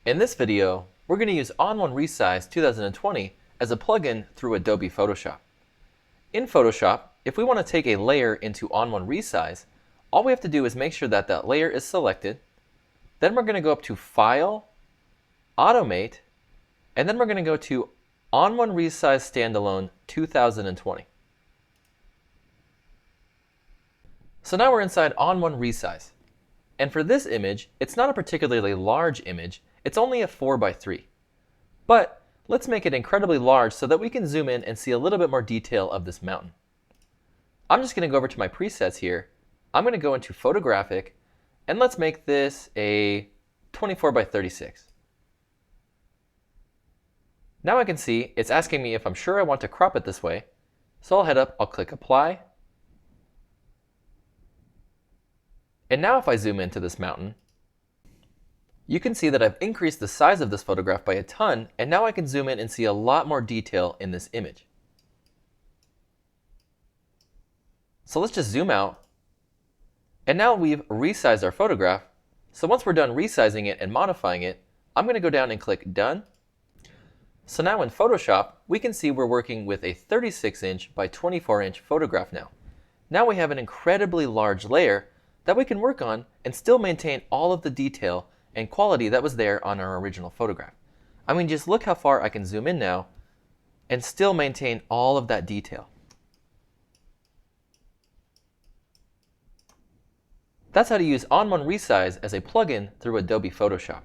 In this video, we're going to use ON1 Resize 2020 as a plugin through Adobe Photoshop. In Photoshop, if we want to take a layer into ON1 Resize, all we have to do is make sure that that layer is selected. Then we're going to go up to File, Automate, and then we're going to go to ON1 Resize Standalone 2020. So now we're inside ON1 Resize. And for this image, it's not a particularly large image, it's only a 4:3. But let's make it incredibly large so that we can zoom in and see a little bit more detail of this mountain. I'm just going to go over to my presets here. I'm going to go into Photographic, and let's make this a 24:36. Now I can see it's asking me if I'm sure I want to crop it this way. So I'll head up, I'll click Apply. And now if I zoom into this mountain, you can see that I've increased the size of this photograph by a ton, and now I can zoom in and see a lot more detail in this image. So let's just zoom out. And now we've resized our photograph. So once we're done resizing it and modifying it, I'm going to go down and click Done. So now in Photoshop, we can see we're working with a 36" by 24" photograph now. Now we have an incredibly large layer that we can work on and still maintain all of the detail and quality that was there on our original photograph. I mean, just look how far I can zoom in now and still maintain all of that detail. That's how to use ON1 Resize as a plugin through Adobe Photoshop.